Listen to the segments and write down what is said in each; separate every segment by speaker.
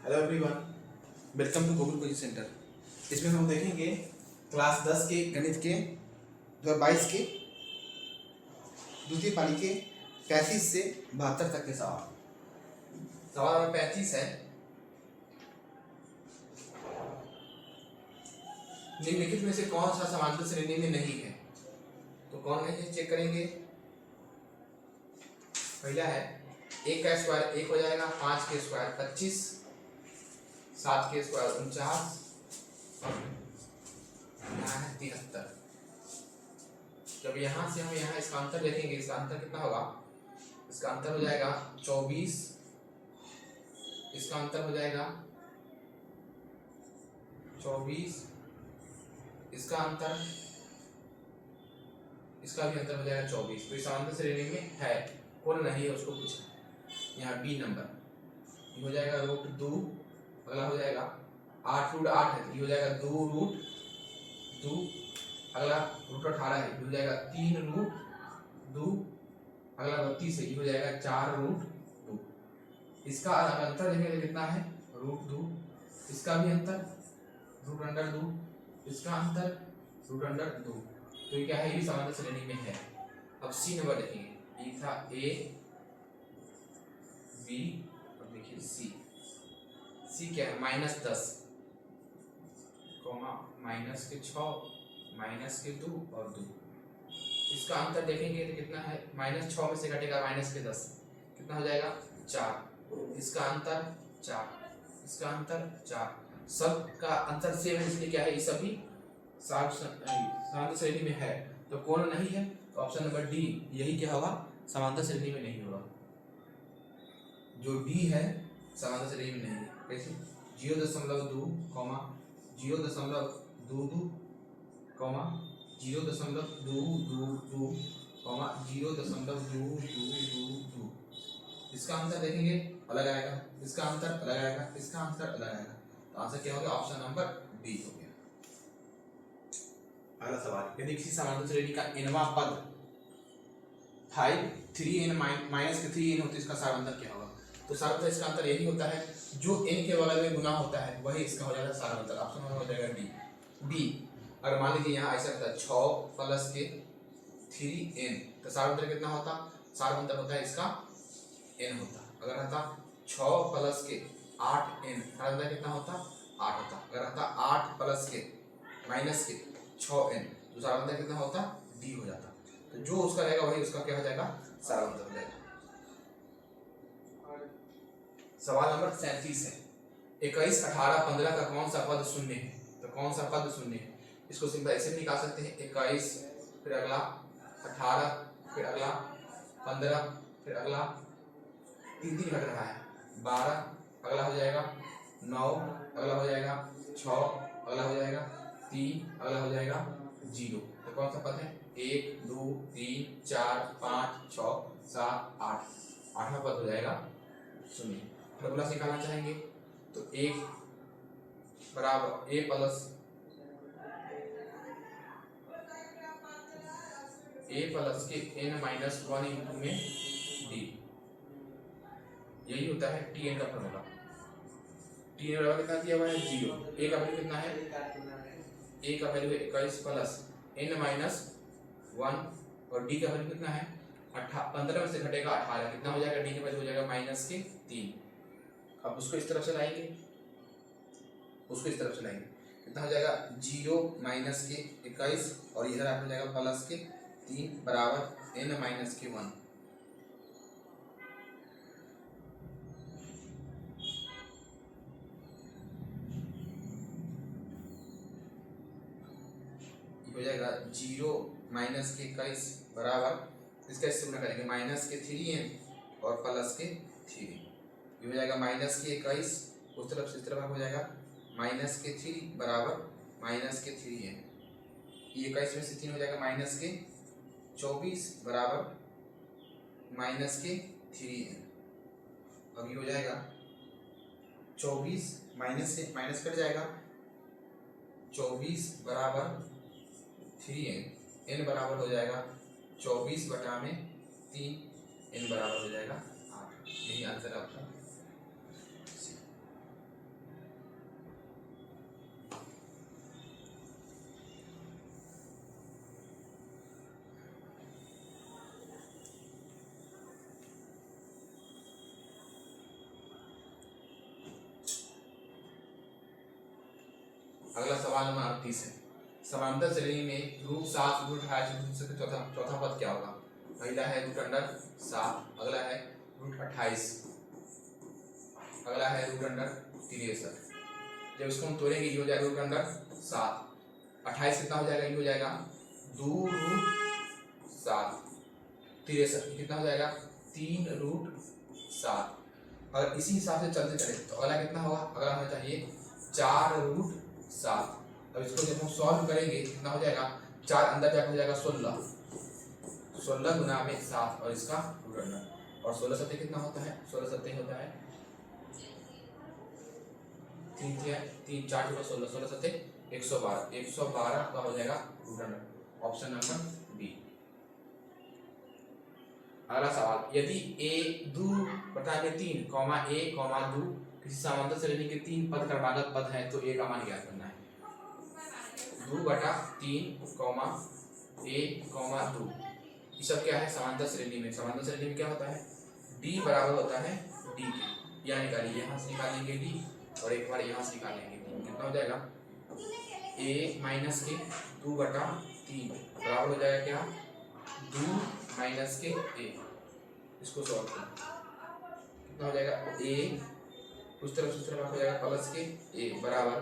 Speaker 1: Hello everyone, welcome to Google coaching centre. इसमें हम देखेंगे क्लास 10 के गणित के 2022 के दूसरी पाली के 35 से 72 तक के सवाल। सवाल नंबर 35 है, निम्नलिखित में से कौन सा समांतर श्रेणी में नहीं है? तो कौन नहीं है चेक करेंगे। पहला है 1 का स्क्वायर 1 हो जाएगा, 5 के स्क्वायर 25, 7 के स्क्वायर 49, यहाँ है 73। जब यहाँ से हम यहाँ इसका अंतर देखेंगे, इसका अंतर कितना होगा? इसका अंतर हो जाएगा 24, इसका अंतर हो जाएगा 24, इसका अंतर, इसका भी अंतर हो जाएगा 24। तो इस समांतर श्रेणी में है, कौन नहीं है उसको पूछा। यहाँ बी नंबर ये हो जाएगा √2, अगला हो जाएगा 8√8 है, ये हो जाएगा 2√2, अगला √18 है, ये हो जाएगा 3√2, अगला 32 है, ये हो जाएगा 4√2। इसका अंतर देखेंगे कितना है? √2, इसका भी अंतर √2, इसका अंतर √2। तो ये क्या है? ये समांतर श्रेणी में है। अब सी नंबर देखेंगे, ये था ए बी और देखिए सी। सी क्या है? -10, माइनस के 6, माइनस के 2 और 2। इसका अंतर देखेंगे तो कितना है? -6 में से घटेगा -10, कितना हो जाएगा? 4। इसका अंतर 4, इसका अंतर 4। सब का अंतर सेम है, इसलिए क्या है? ये सभी समांतर श्रेणी में है। तो कौन नहीं है? तो ऑप्शन नंबर डी, यही क्या होगा? समांतर श्रेणी में नहीं होगा। जो डी है समांतर श्रेणी में नहीं है। कैसे? 0.2, 0.22, 0.222, इसका अंतर देखेंगे अलग आएगा, इसका अंतर अलग आएगा, इसका अंतर अलग आएगा। तो आंसर क्या होगा? ऑप्शन नंबर बी हो गया। अगला सवाल, यदि किसी समांतर श्रेणी का nवां पद 5 3n माइनस के 3n हो तो इसका सारांतर क्या होगा? तो सारांतर इसका अंतर यही होता है, जो n के बगल में गुना होता है वही इसका हो जाएगा सारांतर। ऑप्शन नंबर हो जाएगा डी। बी, अगर मान लीजिए यहाँ ऐसा रहता 6 प्लस के 3n, तो सारांतर कितना होता? सारांतर होता है इसका n होता। अगर रहता 6 प्लस के 8n, सारांतर कितना होता? 8 होता। अगर रहता 8 प्लस के माइनस के 6n, तो सारांतर कितना होता? डी हो जाता। तो जो उसका रहेगा वही उसका क्या हो जाएगा? सारांतर हो जाएगा। सवाल नंबर 37 है, 21, 18, 15 का कौन सा पद शून्य है? तो कौन सा पद शून्य है? इसको सिंपल ऐसे भी निकाल सकते हैं, 21 फिर अगला 18 फिर अगला 15 फिर अगला 3 घट रहा है 12, अगला हो जाएगा 9, अगला हो जाएगा 6, अगला हो जाएगा 3, अगला हो जाएगा 0। तो कौन सा पद है? 1 2 3 4 5 6 7 8, 8वां पद हो जाएगा शून्य। फॉर्मूला से निकालना चाहेंगे तो 1 बराबर a प्लस के n-1 इंटू में d, यही होता है tn का फॉर्मूला। tn बराबर कितना दिया हुआ है? 0। a का वैल्यू कितना है? a का वैल्यू है 21 प्लस n-1 और d का वैल्यू कितना है? 15 में से घटेगा 18, कितना हो जाएगा? d का वैल्यू हो जाएगा -3। अब उसको इस तरफ से लाएंगे, उसको इस तरफ से लाएंगे, कितना हो जाएगा? 0 माइनस के 21 और इधर आप हो जाएगा प्लस के 3 बराबर n-1। हो जाएगा 0 माइनस के 21 बराबर, इसका इससे गुणा करेंगे माइनस के 3n और प्लस के 3। ये हो जाएगा माइनस के 21, उस तरफ से इस तरफ हो जाएगा माइनस के 3 बराबर माइनस के 3n। ये 21 में से 3 हो जाएगा माइनस के 24 बराबर माइनस के 3n। अब ये हो जाएगा 24 माइनस से माइनस कट जाएगा, 24 बराबर 3n, n बराबर हो जाएगा 24 बटा में 3, n बराबर हो जाएगा 8। यही आंसर है आपका। अगला सवाल नंबर 38 है। समांतर श्रेणी में √7 √28 से चौथा चौथा पद क्या होगा? पहला है √7, अगला है √28, अगला है √63। जब इसको हम तोड़ेंगे ये हो जाएगा √7, 28 कितना हो जाएगा? ये हो जाएगा 2√7, 63 कितना हो जाएगा? 3√7। अगर इसी हिसाब से चलते चले तो अगला कितना होगा? अगला होना चाहिए 4√7। अब इसको जब हम सॉल्व करेंगे कितना हो जाएगा? 4 अंदर जाकर हो जाएगा 16, 16 गुना में 7 और इसका रूट अंडर, और 16 सत्ते कितना होता है? 16 सत्ते होता है 3 3 4 16, 16 सत्ते 112, 112 का हो जाएगा root under. Option number B. अगला सवाल, यदि a 2/3, a, 2 किसी समांतर श्रेणी के 3 पद क्रमागत पद है तो a का मान ज्ञात करना है। 2/3, a, 2 ये सब क्या है? समांतर श्रेणी में। समांतर श्रेणी में क्या होता है? d बराबर होता है d के, या निकालिए, यहाँ से निकालेंगे d और एक बार यहाँ से निकालेंगे d, कितना हो जाएगा? a माइनस के 2/3 बराबर हो जाएगा क्या? 2 माइनस के a। इसको सॉल्व करें कितना हो जाएगा? a उस तरफ हो जाएगा प्लस के a बराबर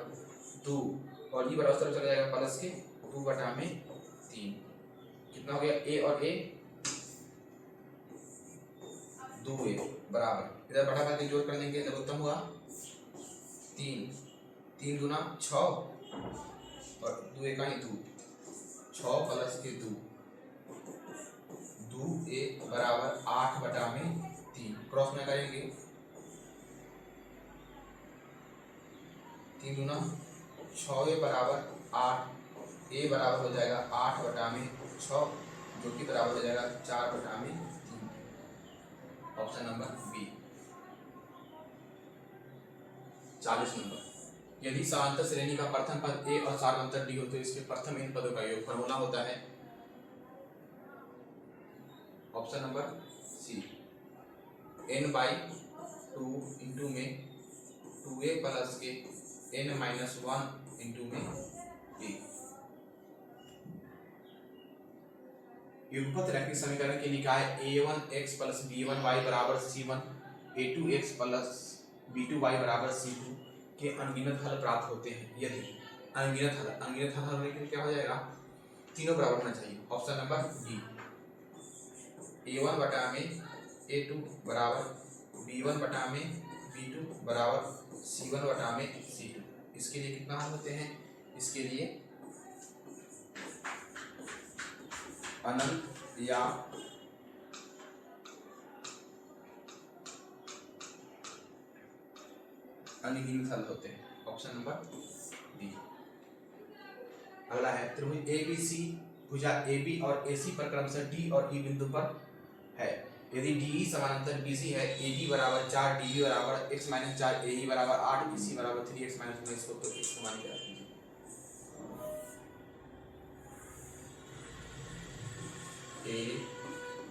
Speaker 1: 2, और ये बराबर उस तरफ चला जाएगा प्लस के 2/3। कितना हो गया? a और a 2a बराबर, इधर बटा करके जोड़ कर लेंगे तो उत्तम हुआ 3, 3 गुना 6 और 2 1 2, 6 प्लस के 2, 2a बराबर 8/3। क्रॉस में करेंगे 3 गुना 6a बराबर 8, a बराबर हो जाएगा 8/6, जो कि बराबर हो जाएगा 4/3। Option number B. 40 नंबर, यदि समांतर श्रेणी का प्रथम पद a और सार्वंतर d हो तो इसके प्रथम इन पदों का योग फॉर्मूला होता है। ऑप्शन नंबर सी, n/2 इंटू में 2a प्लस के n-1 इंटू में a। युगपत रैखिक समीकरण के निकाय a1x प्लस b1y बराबर c1, a2x प्लस b2y बराबर c2 के अनगिनत हल प्राप्त होते हैं यदि अनगिनत हल होने के लिए क्या हो जाएगा? तीनों बराबर होना चाहिए। ऑप्शन नंबर डी, a1 बटा में a2 बराबर b1 बटा में b2 बराबर c1 बटा में c2। इसके लिए कितना हल होते हैं? इसके लिए अनंत या अनगिनत हल होते हैं। Option number B. अगला है त्रिभुज ABC भुजा AB और AC पर क्रमशः D और E बिंदु पर है। यदि DE समानांतर BC है, AD बराबर 4, DB बराबर x - 4, AE बराबर 8, BC बराबर 3x - 19 को, तो x मान क्या है? A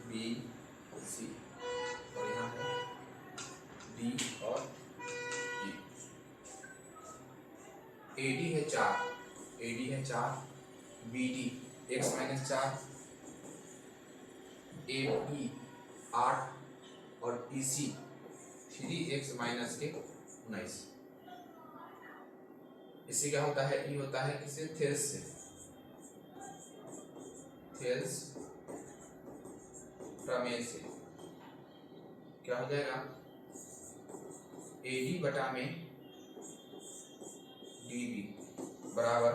Speaker 1: B C और यहाँ है D और E। AD है 4, BD x - 4, AE 8 और EC 3x - 19। इससे क्या होता है? E होता है किससे? थेल्स से, थेल्स प्रमेय से। क्या हो जाएगा? AD बटा में DB बराबर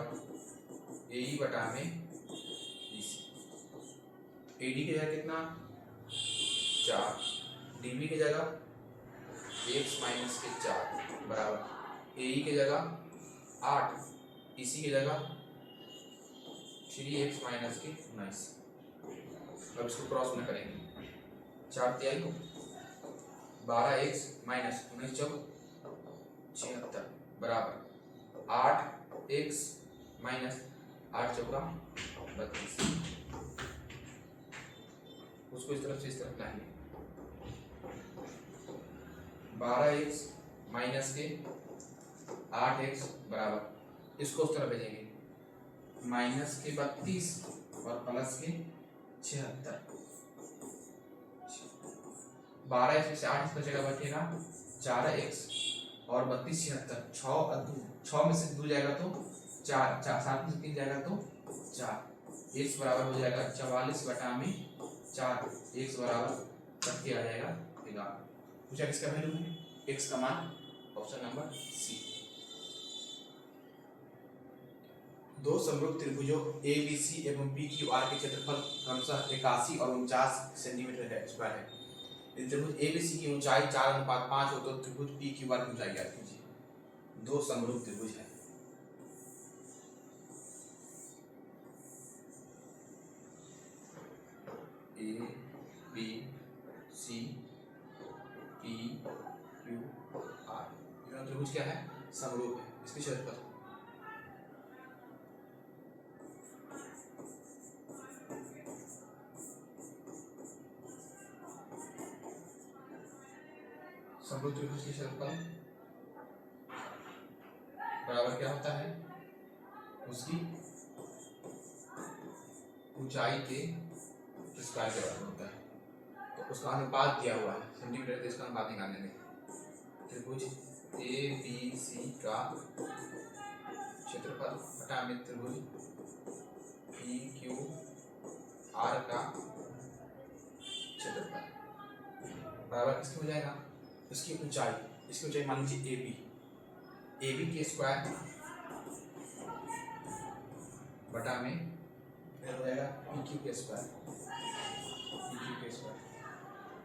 Speaker 1: AE बटा में BC। AD की जगह कितना? 4, DB की जगह x - 4 बराबर AE की जगह 8, EC की जगह 3x - 19। अब इसको क्रॉस में करेंगे, 4 3 12x - 19 चौक 76 बराबर 8x - 8 चौका 32। उसको इस तरफ से इस तरफ लाएंगे, 12x - के 8x बराबर इसको उस तरह भेजेंगे, माइनस के 32 और प्लस के 76। 12 इसमें से 8 इसका जगह बचेगा 4x और 32 76, 6 और 2, 6 में से 2 जाएगा तो 4, 7 में से 3 जाएगा तो 4, x बराबर हो जाएगा 44 बटा में 4, x बराबर कट के आ जाएगा 11। पूछा किसका वैल्यू है, x का मान, ऑप्शन नंबर सी। दो समरूप त्रिभुजों ABC एवं PQR के क्षेत्रफल क्रमशः 81 और 49 सेंटीमीटर है स्क्वायर है। यदि त्रिभुज ABC की ऊंचाई 4:5 हो तो त्रिभुज PQR की ऊंचाई ज्ञात कीजिए। दो समरूप त्रिभुज है, ABC PQR, यह त्रिभुज क्या है, समरूप है। इसके क्षेत्रफल समरूप त्रिभुज के क्षेत्रफल बराबर क्या होता है, उसकी ऊंचाई के स्क्वायर के बराबर होता है। तो उसका अनुपात दिया हुआ है सेंटीमीटर, इसका अनुपात निकालने में त्रिभुज ABC का क्षेत्रफल बटा में त्रिभुज PQR का क्षेत्रफल बराबर किसकी हो जाएगा, इसकी ऊंचाई, इसकी ऊंचाई मान लीजिए AB के स्क्वायर बटा में हो जाएगा PQ के स्क्वायर,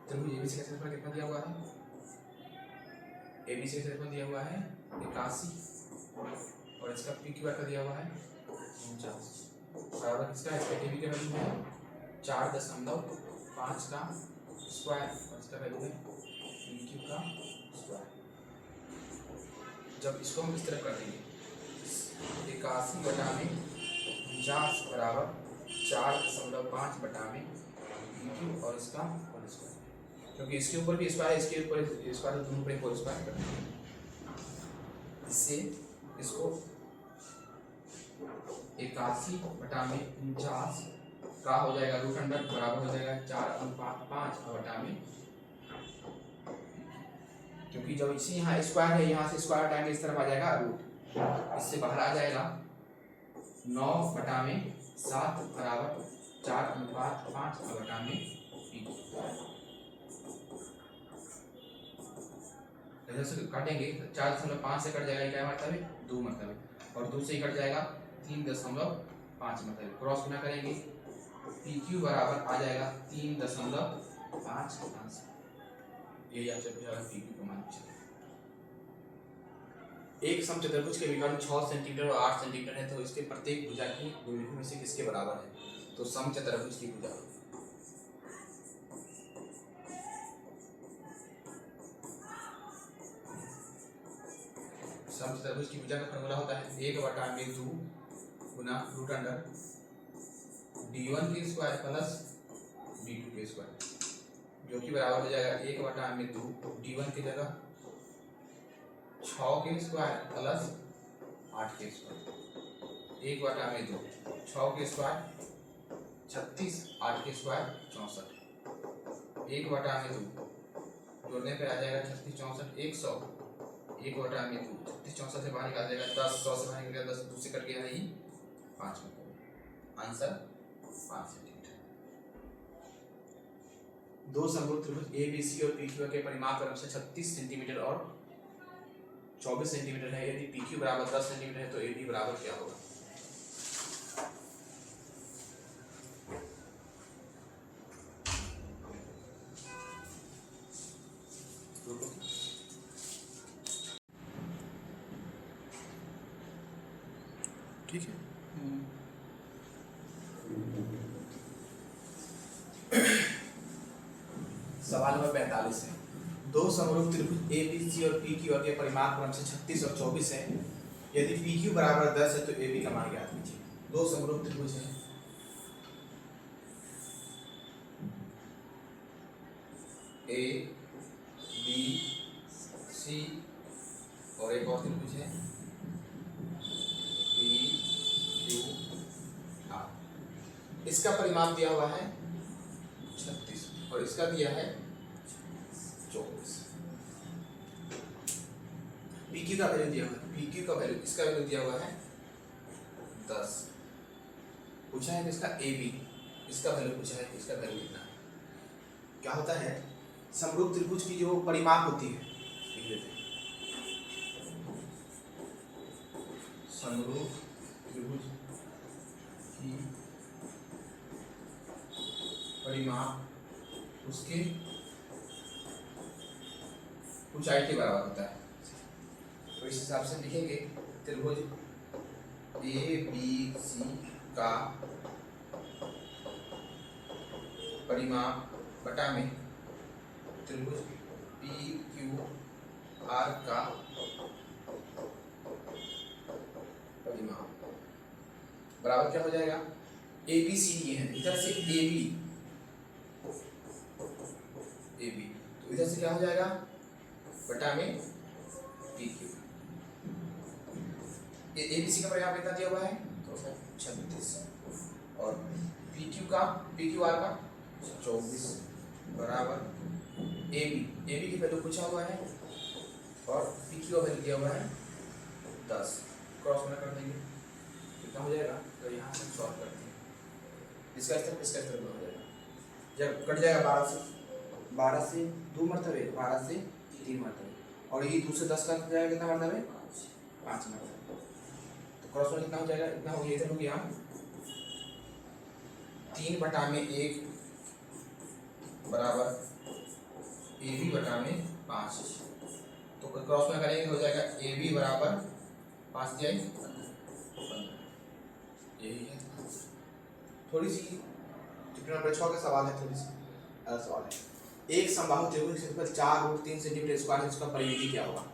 Speaker 1: त्रिभुज ABC का क्षेत्रफल कितना दिया हुआ है, ABC का क्षेत्रफल दिया हुआ है 81 और इसका PQR का दिया हुआ है 49 बराबर किसका, इसका AB का वैल्यू है 4.5 का स्क्वायर और इसका वैल्यू है PQ का स्क्वायर। जब इसको हम इस तरह कर देंगे 81 बटा में 49 बराबर 4.5 बटा में PQ और इसका होल स्क्वायर, क्योंकि इसके ऊपर भी स्क्वायर है, इसके ऊपर स्क्वायर, दोनों पर होल स्क्वायर करते हैं। इससे इसको 81 बटा में 49 का हो जाएगा रूट अंडर बराबर हो जाएगा 4/5 बटा में, क्योंकि जब इसी यहाँ स्क्वायर है, यहाँ से स्क्वायर हटाएंगे इस तरफ आ जाएगा रूट, इससे बाहर आ जाएगा 9 बटा में 7 बराबर 4/5 बटा में PQ। इधर से काटेंगे 4.5 से कट जाएगा, क्या मतलब है 2 मतलब है, और 2 से कट जाएगा 3.5 मतलब है, क्रॉस गुना करेंगे PQ बराबर आ जाएगा 3.5, यही आपसे पूछा PQ का मान पूछा। एक समचतुर्भुज के विकर्ण 6 सेंटीमीटर और 8 सेंटीमीटर है, तो इसके प्रत्येक भुजा की निम्नलिखित में से किसके बराबर है, तो समचतुर्भुज की भुजा समचतुर्भुज की भुजा का फॉर्मूला होता है 1/2 गुना रूट अंडर d1 के स्क्वायर प्लस d2 के स्क्वायर, जो कि बराबर हो जाएगा 1/2 d1 की जगह 6 के स्क्वायर प्लस 8 के स्क्वायर, 1/2 6 के स्क्वायर 36, 8 के स्क्वायर 64, 1/2 जोड़ने पे आ जाएगा 36 64 100, 1/2 36 64 से बाहर निकाल जाएगा 10, 100 से बाहर निकलेगा 10, 2 से कट गया नहीं 5 में, आंसर 5 सेंटीमीटर। दो समरूप त्रिभुज ABC और PQ के परिमाप क्रमशः 36 सेंटीमीटर और 24 सेंटीमीटर है। यदि PQ बराबर 10 सेंटीमीटर है तो AB बराबर क्या होगा, ठीक है। सवाल नंबर 45 है, दो समरूप त्रिभुज ABC और PQ के परिमाप क्रमशः 36 और 24 है। यदि PQ बराबर 10 है तो AB का मान ज्ञात कीजिए। दो समरूप त्रिभुज है ABC और एक और त्रिभुज है QR। इसका परिमाप दिया हुआ है 36 और इसका दिया है 24। PQ का वैल्यू दिया हुआ है, PQ का वैल्यू, इसका वैल्यू दिया हुआ है 10। पूछा है कि इसका AB, इसका वैल्यू पूछा है कि इसका वैल्यू कितना है। क्या होता है, समरूप त्रिभुज की जो परिमाप होती है, लिख लेते हैं, समरूप त्रिभुज की परिमाप उसके ऊंचाई के बराबर होता है। तो इस हिसाब से लिखेंगे त्रिभुज ABC का परिमाप बटा में त्रिभुज PQR का परिमाप बराबर क्या हो जाएगा, ABCD है, इधर से AB तो इधर से क्या हो जाएगा बटा में PQ। ये ABC का परिमाप कितना दिया हुआ है तो 36 और PQR का 24 बराबर AB की वैल्यू पूछा हुआ है और PQ का वैल्यू दिया हुआ है 10। क्रॉस में कर देंगे कितना हो जाएगा, तो यहाँ से सॉल्व करते हैं, इसका स्तर हो जाएगा, जब कट जाएगा 12 से 2 मरतबे, 12 से 3 मरतबे, और ये 2 से 10 का जाएगा कितना मरतबे, 5 मरतबे। तो क्रॉस में कितना हो जाएगा, इतना हो गया, इधर हो गया 3 बटा में 1 बराबर AB बटा में 5। तो क्रॉस में करेंगे हो जाएगा AB बराबर 5 जाए 15। यही है, थोड़ी सी चित्र नंबर 6 का सवाल है, थोड़ी सी अलग सवाल है। एक समबाहु त्रिभुज के क्षेत्रफल 4√3 सेंटीमीटर स्क्वायर है, इसका परिमिति क्या होगा।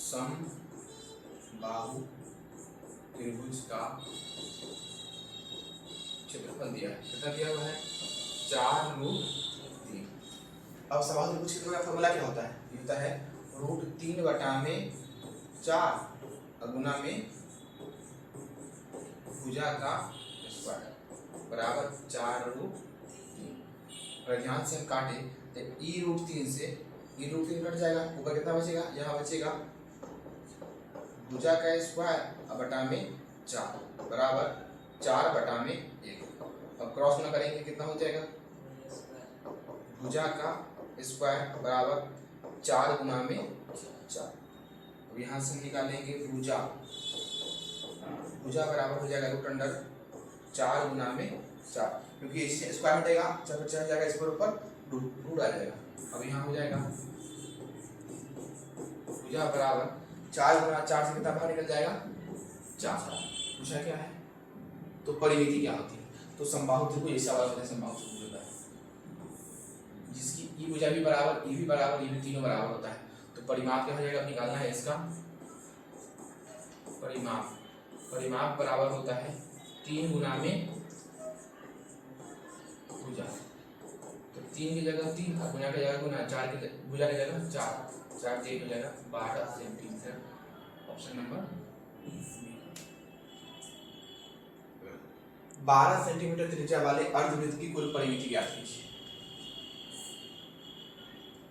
Speaker 1: समबाहु त्रिभुज का क्षेत्रफल दिया है, कितना दिया हुआ है 4√3। अब समबाहु त्रिभुज क्षेत्रफल का फॉर्मूला क्या होता है, ये होता है √3 बटा में 4 गुना में भुजा का स्क्वायर बराबर 4√3। अगर ध्यान से हम काटे तो e√3 से e√3 कट जाएगा, ऊपर कितना बचेगा, यहाँ बचेगा भुजा का स्क्वायर बटा में 4 बराबर 4 बटा में 1। अब क्रॉस में करेंगे कितना हो जाएगा, भुजा का स्क्वायर बराबर 4 गुना में 4। अब यहाँ से निकालेंगे भुजा बराबर हो जाएगा √4 गुना में 4, क्योंकि इससे स्क्वायर हटेगा, जब चढ़ जाएगा इस पर ऊपर रूट आ जाएगा। अब यहाँ हो जाएगा भुजा बराबर 4 गुना 4 से कितना बाहर निकल जाएगा 4। पूछा क्या है, तो परिमिति क्या होती है, तो समबाहु त्रिभुज ऐसा वाला होता है, समबाहु त्रिभुज होता है जिसकी ई भुजा भी बराबर, ई भी बराबर, ई भी तीनों बराबर होता है। तो परिमाप क्या हो जाएगा, निकालना है इसका परिमाप बराबर होता है 3 गुना में भुजा, तो 3 की जगह 3, गुना की जगह गुना, 4 की भुजा की जगह 4 3 हो जाएगा 12 सेंटीमीटर। ऑप्शन नंबर 12 सेंटीमीटर त्रिज्या वाले अर्धवृत्त की कुल परिमिति ज्ञात कीजिए।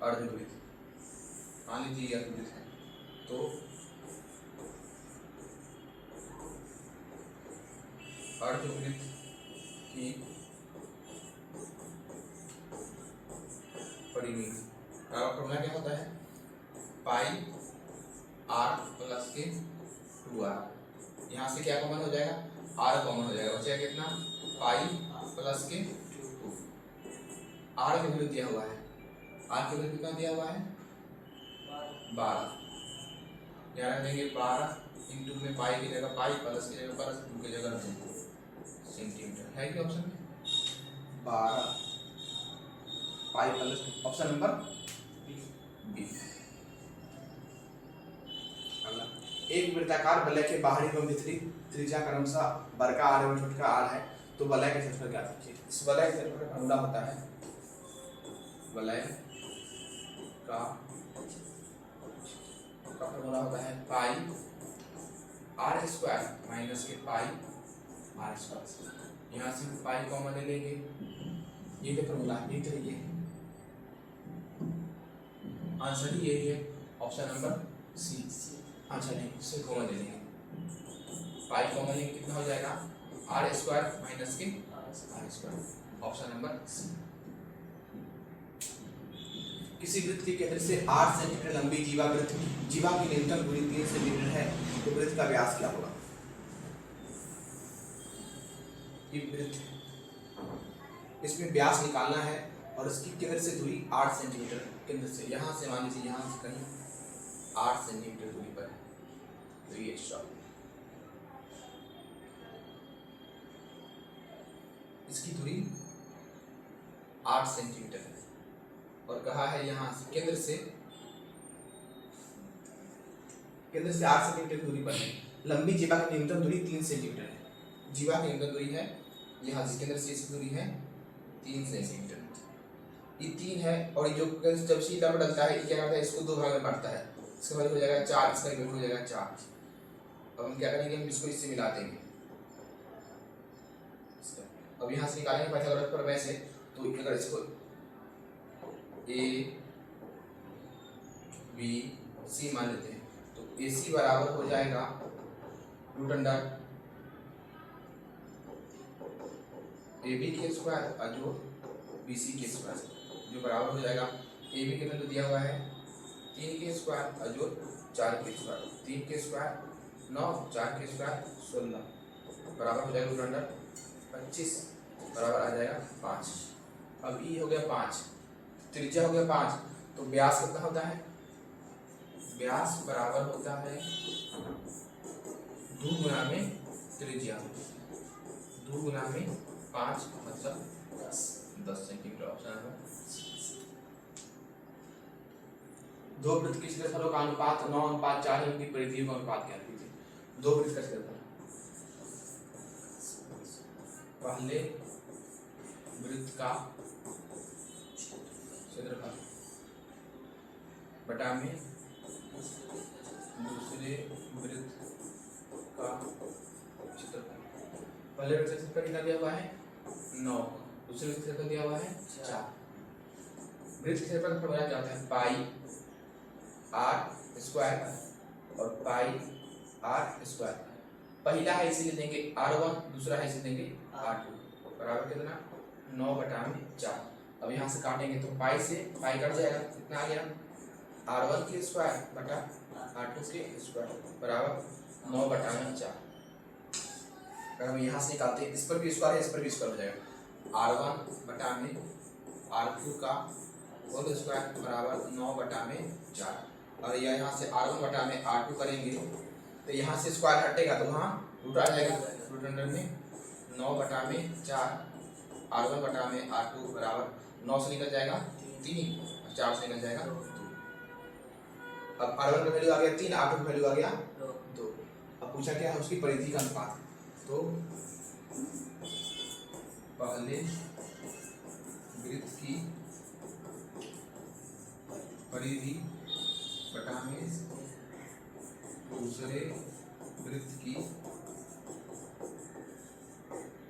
Speaker 1: अर्धवृत्त मान लीजिए अर्धवृत्त है, तो अर्धवृत्त की परिमिति का फॉर्मूला क्या होता है, पाई r प्लस के 2r। यहाँ से क्या कॉमन हो जाएगा, r कॉमन हो जाएगा, बचेगा कितना पाई प्लस के 2। r की वैल्यू दिया हुआ है, r की वैल्यू कितना दिया हुआ है 12। यहाँ रख देंगे 12 इंटू में पाई की जगह पाई, प्लस की जगह प्लस, 2 की जगह 2 सेंटीमीटर है कि ऑप्शन में 12 pi plus 2, option number B. एक वृत्ताकार वलय के बाहरी एवं भीतरी त्रिज्या क्रमशः बड़का r एवं छोटका r है, तो वलय का क्षेत्रफल ज्ञात कीजिए। इस वलय के क्षेत्रफल का फॉर्मूला होता है वलय का का फॉर्मूला होता है पाई आर स्क्वायर माइनस के पाई आर स्क्वायर। यहाँ से हम पाई कॉमन ले लेंगे, ये तो फॉर्मूला लिख लीजिए, आंसर ही यही है ऑप्शन नंबर सी। अच्छा नहीं, इससे कॉमन ले लेंगे, पाई कॉमन लेंगे कितना हो जाएगा आर स्क्वायर माइनस के R square, option number C. किसी वृत्त के केंद्र से 8 सेंटीमीटर लंबी जीवा की न्यूनतम दूरी 3 सेंटीमीटर है, तो वृत्त का व्यास क्या होगा? ये वृत्त, इसमें व्यास निकालना है और इसकी केंद्र से दूरी 8 सेंटीमीटर, केंद्र से यहाँ से मान लीजिए यहाँ से कहीं 8 सेंटीमीटर दूरी पर है, तो ये शॉर्ट, इसकी दूरी 8 सेंटीमीटर है और कहा है यहाँ से केंद्र से 8 सेंटीमीटर दूरी पर है। लंबी जीवा की न्यूनतम दूरी 3 सेंटीमीटर है। जीवा की न्यूनतम दूरी है यहाँ से केंद्र से इसकी दूरी है 3 सेंटीमीटर, ये 3 है और जो जब सीधा बदलता है ये क्या करता है, इसको दो भाग में बांटता है, इसका वैल्यू हो जाएगा 4, इसका वैल्यू हो जाएगा 4। अब हम क्या करेंगे, हम इसको इससे मिला देंगे, अब यहाँ से निकालेंगे पाइथागोरस प्रमेय से, तो अगर इसको ए बी सी मान लेते हैं तो ए सी बराबर हो जाएगा रूट अंडर ए बी के स्क्वायर और जो बी सी के स्क्वायर, जो बराबर हो जाएगा ए बी कितना तो दिया हुआ है 3 के स्क्वायर और जो 4 के स्क्वायर, 3 के स्क्वायर 9, 4 के स्क्वायर 16, बराबर हो जाएगा रूट अंडर 25, बराबर आ जाएगा 5। अब ई हो गया 5, त्रिज्या हो गया 5, तो व्यास कितना होता है, व्यास बराबर होता है 2 गुना में त्रिज्या, 2 गुना में 5 मतलब 10 सेंटीमीटर, ऑप्शन नंबर। दो वृत्त के क्षेत्रफलों का अनुपात 9:4 है, उनकी परिधियों का अनुपात क्या कीजिए? दो वृत्त का क्षेत्रफल, पहले वृत्त का क्षेत्रफल बटा में दूसरे वृत्त का क्षेत्रफल। पहले वृत्त का क्षेत्रफल कितना दिया हुआ है 9, दूसरे वृत्त का क्षेत्रफल दिया हुआ है 4। वृत्त के क्षेत्रफल का फॉर्मूला क्या होता है, पाई आर स्क्वायर और पाई आर स्क्वायर। पहला है इसे देंगे r1, दूसरा है इसे देंगे r2, बराबर कितना 9/4। अब यहाँ से काटेंगे तो पाई से पाई कट जाएगा, कितना आ गया r1 के स्क्वायर बटा r2 के स्क्वायर बराबर 9/4। अगर हम यहाँ से निकालते हैं, इस पर भी स्क्वायर है, इस पर भी स्क्वायर हो जाएगा, r1 बटा में r2 का होल स्क्वायर बराबर 9/4। और यह यहाँ से r1 बटा में r2 करेंगे तो यहाँ से स्क्वायर हटेगा तो वहाँ रूट आ जाएगा, रूट अंडर में 9/4, r1 बटा में r2 बराबर 9 से निकल जाएगा 3 और 4 से निकल जाएगा 2। अब r1 का वैल्यू आ गया 3, r2 का वैल्यू आ गया 2। अब पूछा क्या है उसकी परिधि का अनुपात, तो पहले वृत्त की परिधि बटा में दूसरे वृत्त की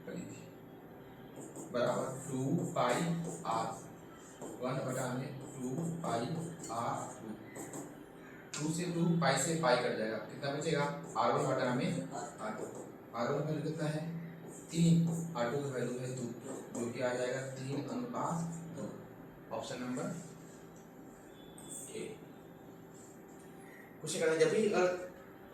Speaker 1: परिधि बराबर 2 पाई r, 1 बटा में 2 पाई r2, 2 से 2 पाई से पाई कट जाएगा, कितना बचेगा r1 बटा में r2, r1 का वैल्यू कितना है 3, r2 का वैल्यू है 2, जो कि आ जाएगा 3:2, ऑप्शन नंबर ए। कुछ करना, जब भी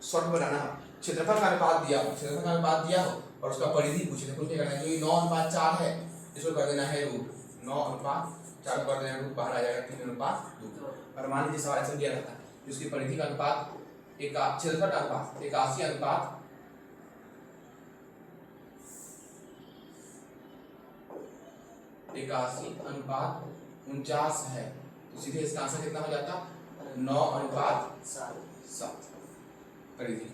Speaker 1: शॉर्ट बनाना क्षेत्रफल का अनुपात दिया हो, क्षेत्रफल का अनुपात दिया हो और उसका परिधि पूछे, कुछ नहीं करना है, जो 9:4 है इसको कर देना है रूट, 9:4 कर देना है रूट, बाहर आ जाएगा 3:2। और मान लीजिए सवाल ऐसा दिया रहता है कि उसकी परिधि का अनुपात क्षेत्रफल का अनुपात 81:49 है, तो सीधे इसका आंसर कितना हो जाता 9:7। परिधि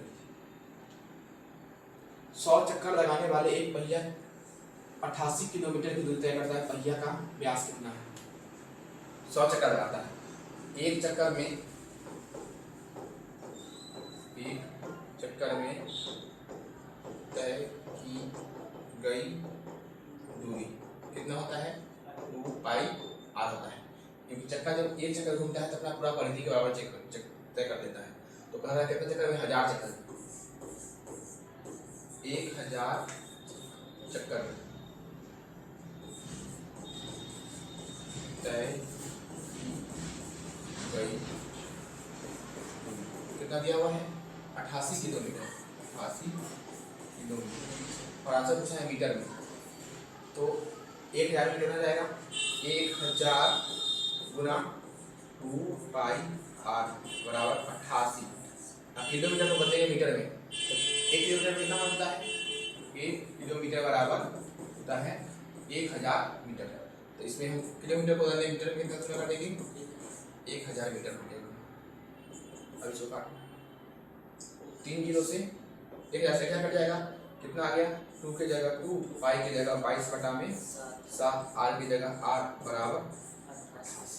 Speaker 1: 100 चक्कर लगाने वाले एक पहिया 88 किलोमीटर की दूरी तय करता है, पहिया का व्यास कितना है? 100 चक्कर लगाता है, एक चक्कर में एक चक्कर में तय की गई दूरी कितना होता है 2 पाई आर होता है, क्योंकि चक्का जब एक चक्कर घूमता है तो अपना पूरा परिधि के बराबर तय कर देता है। तो कह रहा है कितने चक्कर में 1000 चक्कर, 1000 चक्कर में तय गई कितना दिया हुआ है 88 किलोमीटर, 88 किलोमीटर और आंसर पूछा है मीटर में। तो 1000 मीटर हो जाएगा 1000 गुना 2 पाई आर बराबर 88। किलोमीटर को बदलेंगे मीटर में तो 1 किलोमीटर कितना होता है 1 किलोमीटर बराबर होता है 1000 मीटर। तो इसमें हम किलोमीटर को बदलने मीटर में कितना कर देंगे 1000 मीटर हो जाएगा। अब इसको काटो 3 जीरो से 1000 से क्या कट जाएगा कितना आ गया 2 की जगह 2 पाई की जगह 22 बटा में 7 आर की जगह आर बराबर 88।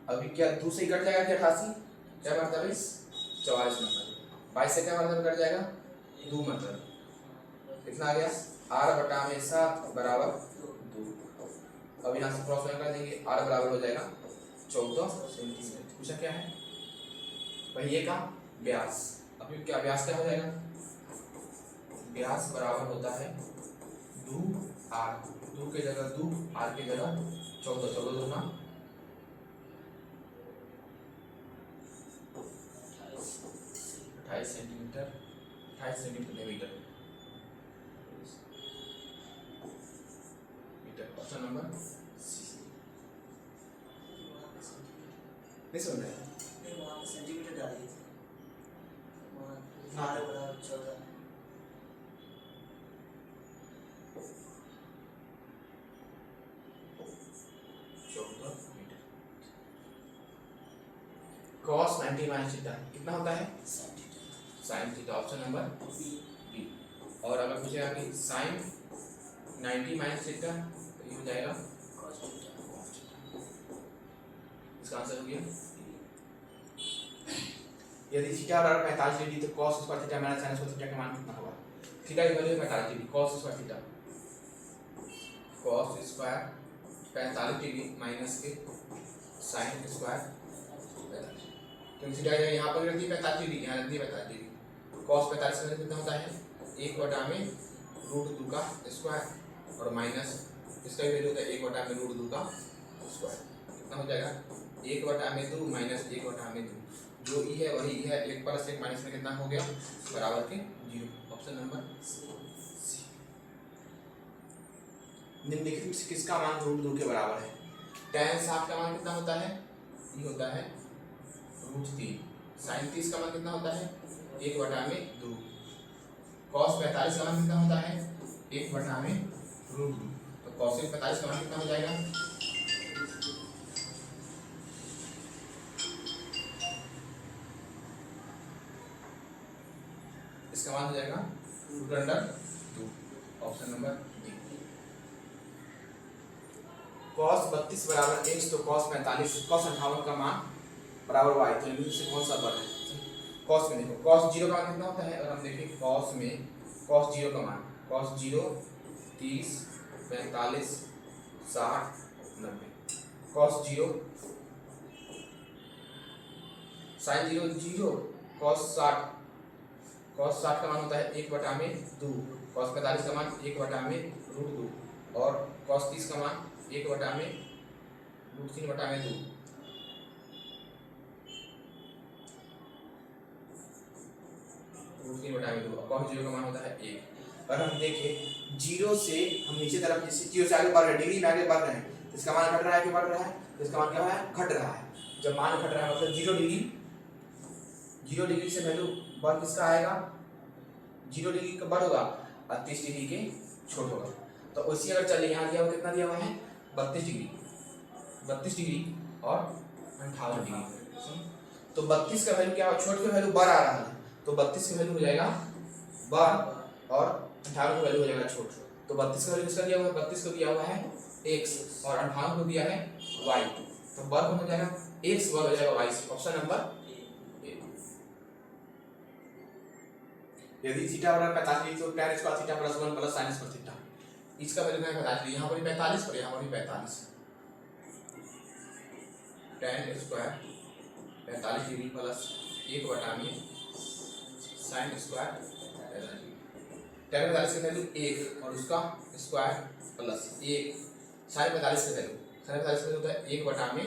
Speaker 1: अभी क्या 2 से कट जाएगा क्या 88 क्या मतलब 44 मतलब 22 से क्या मतलब कट जाएगा 2 मतलब कितना आ गया आर बटा में 7 बराबर 2। अब यहाँ से क्रॉस कर देंगे आर बराबर हो जाएगा 14 सेंटीमीटर। पूछा क्या है पहिए का व्यास। अभी क्या व्यास क्या हो जाएगा व्यास बराबर होता है 2 आर 2 की जगह 2 आर की जगह 14 14 दूना 28 centimetre 28 centimetre metre option number C. नहीं सुन रहे
Speaker 2: सेंटीमीटर डालिए
Speaker 1: हाँ
Speaker 2: 14
Speaker 1: मीटर। cos 90 माइनस थीटा कितना होता है sin theta option number B. और अगर पूछेगा कि sin 90 माइनस थीटा तो ये हो जाएगा इसका आंसर हो गया। यदि थीटा बराबर 45 डिग्री तो cos square theta minus sin square theta का मान कितना होगा। थीटा की value 45 degree cos square theta cos square 45 degree minus के sin स्क्वायर 45 क्योंकि थीटा यहाँ पर रहती है 45 डिग्री यहाँ रहती है 45 डिग्री। cos 45 में कितना होता है 1 बटा में √2 का स्क्वायर और माइनस इसका वैल्यू होता है 1 बटा में √2 का स्क्वायर कितना हो जाएगा 1 बटा में 2 माइनस 1 बटा में 2 जो ई है वही है 1 प्लस 1 माइनस में कितना हो गया बराबर के 0। Option number C. निम्नलिखित में से किसका मान √2 के बराबर है। tan 60 का मान कितना होता है ये होता है √3। sin 30 का मान कितना होता है 1 बटा में 2। cos 45 का मान कितना होता है 1 बटा में √2। तो cos 45 का मान कितना हो जाएगा इसका मान हो जाएगा √2। Option number D. cos 32 बराबर x तो cos 45 cos 58 का मान बराबर y तो इनमें से कौन सा बड़ा है। cos में देखो cos 0 का मान कितना होता है अगर हम देखें cos में cos 0 का मान cos 0 30 45 60 90 cos 0 sin 0 0 cos 60 का मान होता है 1 बटा में 2। cos 45 का मान 1 बटा में √2 और cos 30 का मान 1 बटा में √3 बटा में 2। √3 बटा में 2 और cos 0 का मान होता है 1। अगर हम देखें 0 से हम नीचे तरफ जैसे 0 से आगे बढ़ रहे हैं डिग्री में आगे बढ़ रहे हैं तो इसका मान घट रहा है कि बढ़ रहा है तो इसका मान क्या है घट रहा है। जब मान घट रहा है मतलब 0 डिग्री से वैल्यू बढ़ किसका आएगा 0 डिग्री का बढ़ होगा 32 डिग्री के छोट होगा। तो उसी अगर चलिए यहाँ दिया हुआ कितना दिया हुआ है 32 डिग्री और 58 डिग्री। तो 32 का वैल्यू क्या है छोट का वैल्यू बढ़ आ रहा है तो 32 का वैल्यू हो जाएगा बढ़ और 58 का वैल्यू हो जाएगा छोट। तो 32 का वैल्यू किसका दिया हुआ है 32 को दिया हुआ है x और 58 को दिया है y। तो वर्ग हो जाएगा x वर्ग हो जाएगा y। Option number A. यदि थीटा बराबर 45 तो tan square theta plus 1 plus sin square theta, इसका वैल्यू मैं बता दी, यहाँ पर भी 45 और यहाँ पर भी 45, tan स्क्वायर 45 डिग्री प्लस 1 बटा में sin स्क्वायर 45 का वैल्यू 1 और उसका स्क्वायर प्लस 1 sin 45 का वैल्यू होता है 1 बटा में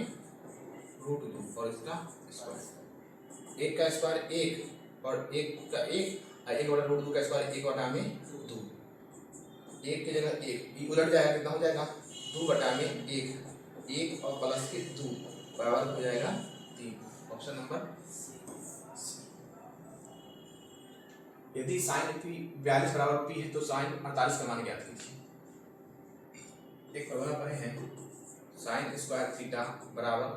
Speaker 1: √2 और इसका स्क्वायर, 1 का स्क्वायर 1 और 1 का 1 और 1 बटा √2 का स्क्वायर 1 बटा में 2, 1 की जगह 1 उलट जाएगा, कितना हो जाएगा 2 बटा में 1 और प्लस के 2 बराबर हो जाएगा 3, ऑप्शन नंबर। यदि sin p 42 बराबर p है तो sin 48 का मान ज्ञात कीजिए। एक फॉर्मूला पढ़े हैं, sin स्क्वायर थीटा बराबर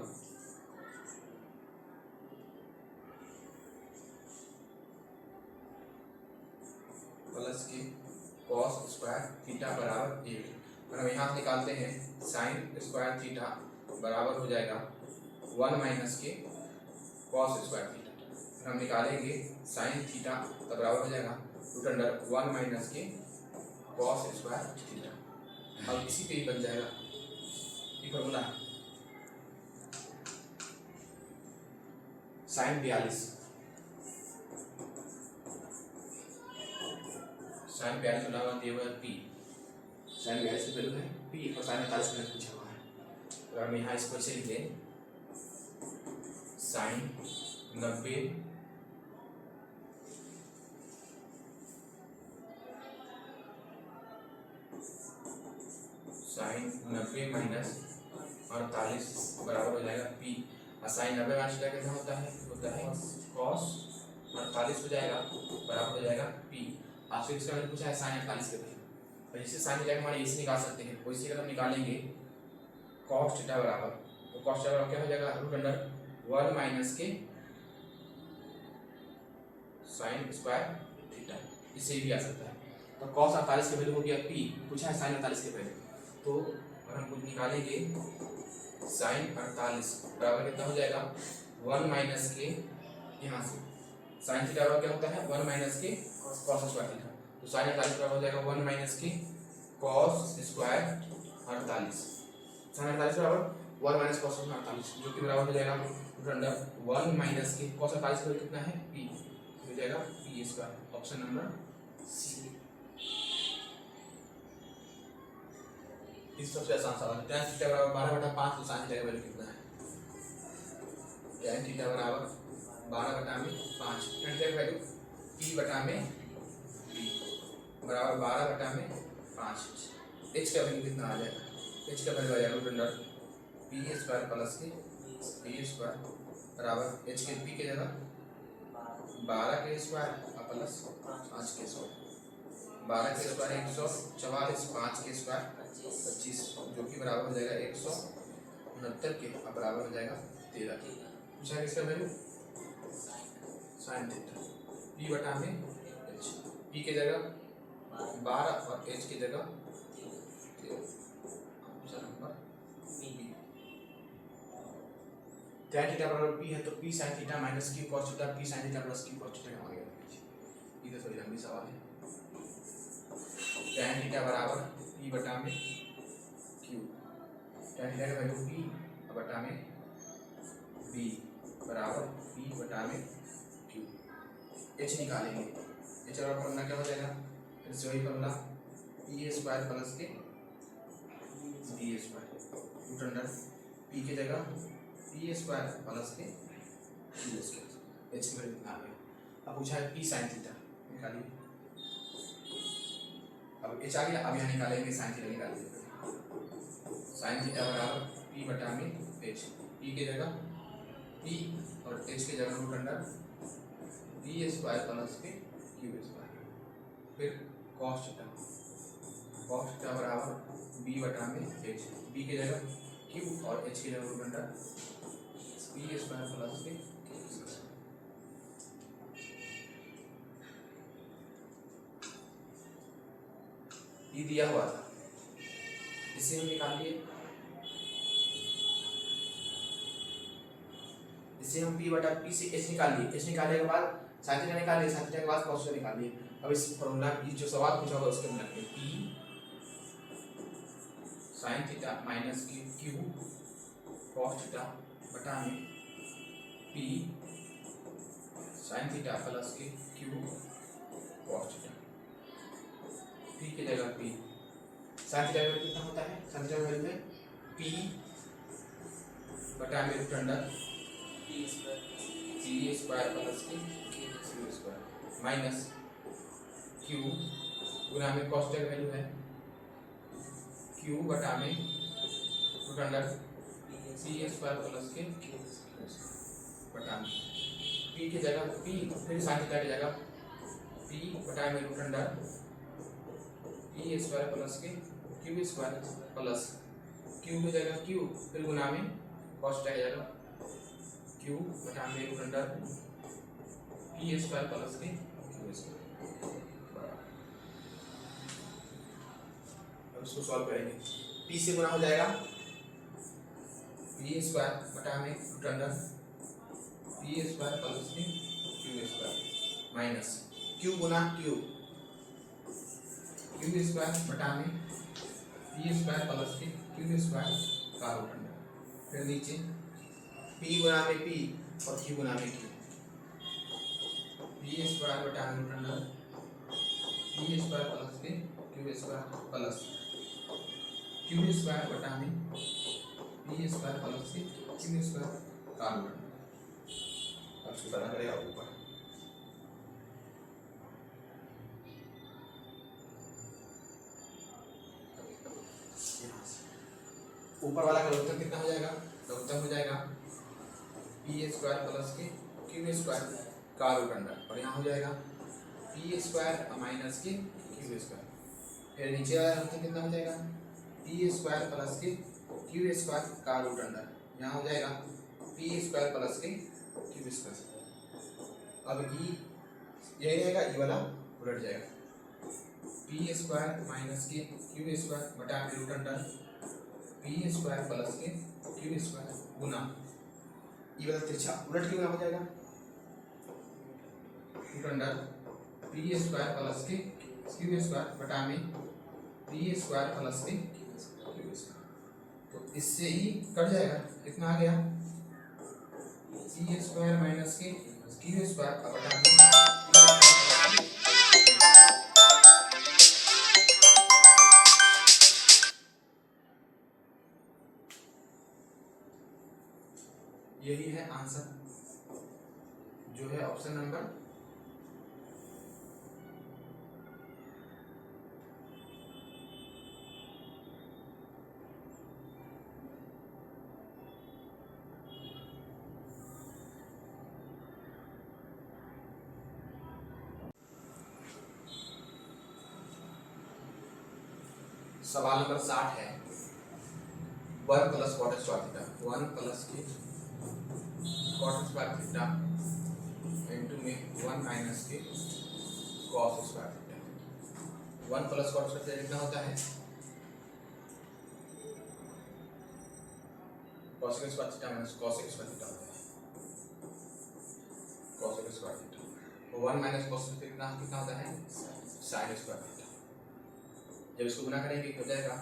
Speaker 1: प्लस के cos स्क्वायर थीटा बराबर 1, और हम यहाँ निकालते हैं sin स्क्वायर थीटा बराबर हो जाएगा 1 माइनस के cos स्क्वायर थीटा, हम निकालेंगे sin थीटा तब बराबर हो जाएगा √1 माइनस के cos स्क्वायर थीटा। अब इसी पे ही बन जाएगा ये फॉर्मूला sin 42, sin 42 बराबर दिया हुआ है p, sin 42 की वैल्यू है p और sin 48 का पूछा हुआ है, तो हम यहाँ इसको ऐसे लिख दें sin 90 sin 90 माइनस 48 बराबर हो जाएगा p, और sin 90 माइनस क्या कितना होता है cos 48 हो जाएगा बराबर हो जाएगा p। आपसे इसका मैंने पूछा है sin 48 के वैल्यू, और जिससे sin की जगह हमारे इसे निकाल सकते हैं, वैसे अगर हम निकालेंगे cos थीटा बराबर, तो cos थीटा बराबर क्या हो जाएगा √1 माइनस के sin स्क्वायर थीटा, इससे भी आ सकता है। तो cos 48 की वैल्यू हो गया p, पूछा है sin 48 के वैल्यू, तो अगर हम कुछ निकालेंगे sin 48 बराबर कितना हो जाएगा 1 माइनस के, यहाँ से sin थीटा बराबर क्या होता है 1 माइनस के cos स्क्वायर थीटा, तो sin 48 बराबर हो जाएगा 1 माइनस के cos स्क्वायर 48, sin 48 बराबर 1 माइनस cos 48 जो कि बराबर हो जाएगा √1 माइनस के cos 48 का कितना है p, हो जाएगा p square, option number C. इस सबसे आसान सवाल है, tan थीटा बराबर 12/5 तो sin थीटा का वैल्यू कितना है, tan थीटा बराबर 12/5, tan थीटा का वैल्यू p बटा में b बराबर 12/5, h का वैल्यू कितना आ जाएगा, h का वैल्यू आ जाएगा p स्क्वायर प्लस के p स्क्वायर बराबर h के p के जगह 12 के स्क्वायर प्लस 5 के स्क्वायर, 12 के स्क्वायर 144, 5 के स्क्वायर 25 जो कि बराबर हो जाएगा 169 के, अब बराबर हो जाएगा 13। पूछा किसका वैल्यू sin थीटा, p बटा में h, p के जगह 12 और h की जगह 13, option number B. tan theta बराबर p है तो p sin theta minus q cos theta, p sin theta plus q cos theta का मान लीजिए, ये तो थोड़ी लंबी सवाल है। tan थीटा बराबर p बटा में q, tan थीटा का वैल्यू p बटा में b बराबर p बटा में q, h निकालेंगे, h का फॉर्मूला क्या हो जाएगा, फिर से वही फॉर्मूला p स्क्वायर प्लस के b स्क्वायर p की जगह p स्क्वायर प्लस के q स्क्वायर, h की वैल्यू निकाल लिया। अब पूछा है p sin थीटा निकालिए, अब h आ गया, अब यहाँ निकालेंगे sin थीटा, निकाल लीजिए sin थीटा बराबर p बटा में h, p की जगह p और h की जगह √p स्क्वायर प्लस के q स्क्वायर, फिर cos थीटा बराबर b बटा में h, b की जगह q और h की जगह √p स्क्वायर प्लस के q स्क्वायर। ये दिया हुआ था, इसे हम निकालिए, इसे हम p बटा p से h निकालिए, h निकालने के बाद साइन थीटा निकाल लिए, साइन थीटा के बाद cos थीटा निकाल लिए। अब इस फॉर्मूला की जो सवाल पूछा होगा उसके अंदर p sin theta minus q cos theta बटा में p sin theta plus q cos theta. p की जगह p sin थीटा का वैल्यू कितना होता है? sin थीटा का वैल्यू है p बटा में root under
Speaker 2: p square
Speaker 1: plus q square minus q गुना में cos थीटा का वैल्यू है q बटा में root under p square plus q बटा में p की जगह p फिर sin थीटा की जगह p बटा में root under p square plus q square plus q की जगह q फिर गुना में cos थीटा की जगह q बटा में root under p square plus q square. अब इसको सॉल्व करेंगे। p से गुना हो जाएगा p स्क्वायर बटा में root under p square plus q square minus q गुना q स्क्वायर बटा में p square plus q square का रूट अंडर, फिर नीचे p गुना में p और q गुना में q, p स्क्वायर बटा में root under p square plus q square plus q square बटा में p square plus q square का रूट अंडर। अब इसको करना पड़ेगा ऊपर। ऊपर वाला का लघुत्तम कितना हो जाएगा? लघुत्तम हो जाएगा p square plus q square का रूट अंडर, और यहाँ हो जाएगा p square minus q square. फिर नीचे वाला लघुत्तम कितना हो जाएगा? p square plus q square का रूट अंडर, यहाँ हो जाएगा p square plus q square. अब यही रहेगा, ये वाला उलट जाएगा p square minus q square बटा में root under p square plus q square गुना ये वाला तिरछा उलट के गुना हो जाएगा root under p square plus q square बटा में p square plus q square. तो इससे ही कट जाएगा, कितना आ गया p square minus q square बटा में यही है आंसर, जो है ऑप्शन नंबर सवाल नंबर 60 है 1 plus cot square theta 1 plus के कॉट स्क्वायर थीटा इनटू में 1 माइनस के cos square theta. 1 plus cot square theta कितना होता है? Cosec square theta minus cosec square theta होता है, cosec square theta. 1 minus cosec theta कितना होता है? Sine square theta. जब इसको गुना करेंगे हो जाएगा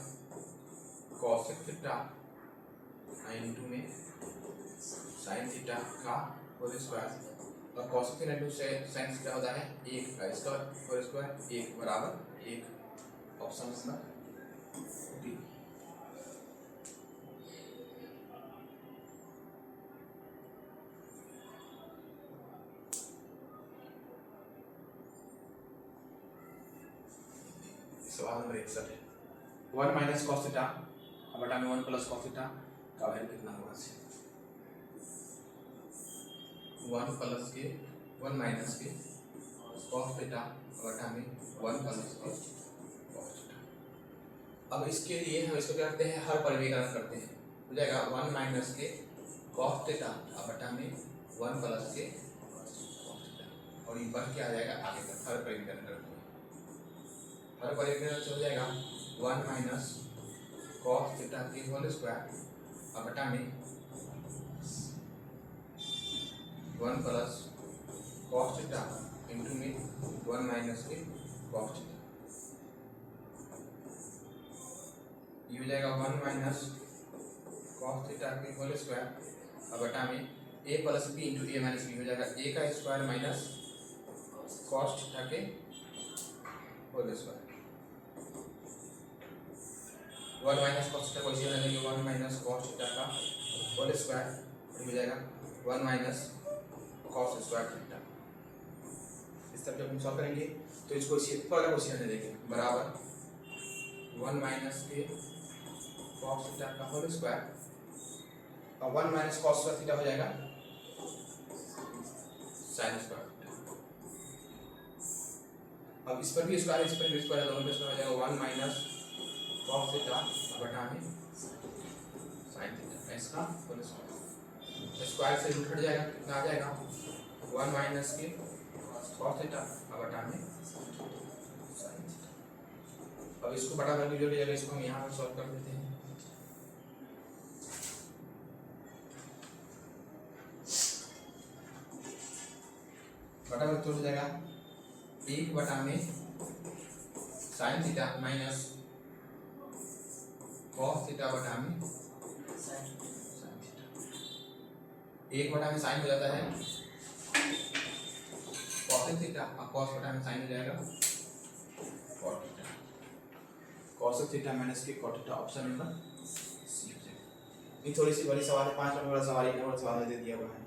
Speaker 1: कॉसेक थीटा इनटू में साइन थीटा का होल स्क्वायर, और cosec theta into sine theta होता है 1 का स्क्वायर होल स्क्वायर 1 बराबर 1। Option number D. सवाल नंबर 61 है 1 माइनस कॉस थीटा बटा में 1 प्लस कॉस थीटा का वैल्यू कितना होगा? 1 प्लस के 1 माइनस के कॉस थीटा बटा में 1 प्लस के कॉस थीटा। अब इसके लिए हम इसको क्या करते हैं? हर परिवर्तन करते हैं, हो जाएगा 1 माइनस के कॉस थीटा बटा में 1 प्लस के कॉस थीटा, और ये बढ़ के आ जाएगा आगे तक। हर परिवर्तन करते हैं, हर परिवर्तन से हो जाएगा 1 माइनस कॉस थीटा के होल स्क्वायर बटा में 1 plus cos theta theta into में 1 माइनस के कॉस थीटा, ये हो जाएगा 1 माइनस कॉस थीटा के होल स्क्वायर और बटा में a plus B into A minus B हो जाएगा a का स्क्वायर माइनस कॉस थीटा के whole square. 1 minus cos theta को इसे लेंगे 1 माइनस कॉस थीटा का होल स्क्वायर हो जाएगा 1 माइनस कॉस स्क्वायर थीटा। इस तरह जब हम सॉल्व करेंगे तो इसको इसी पहले को इसे देंगे बराबर 1 माइनस के कॉस थीटा का होल स्क्वायर और 1 माइनस कॉस स्क्वायर थीटा हो जाएगा साइन स्क्वायर थीटा। अब इस पर भी स्क्वायर, इस पर भी स्क्वायर, दोनों पे स्क्वायर हो जाएगा 1 माइनस कॉस थीटा बटा में साइन थीटा इसका होल स्क्वायर। स्क्वायर से रूट हट जाएगा, कितना आ जाएगा 1 माइनस के कॉस थीटा बटा में साइन थीटा। अब इसको बटा करके जो ले जाएगा इसको हम यहाँ पर सॉल्व कर देते हैं। बटा में तो हो जाएगा 1 बटा में sine theta minus cos theta बटा में साइन थीटा। 1 बटा में साइन हो जाता है कॉस थीटा और कॉस बटा में साइन हो जाएगा cot theta. Cos theta minus के cot theta option number C हो जाएगा। ये थोड़ी सी बड़ी सवाल है, 5 नंबर का सवाल, 1 नंबर सवाल में दे दिया हुआ है।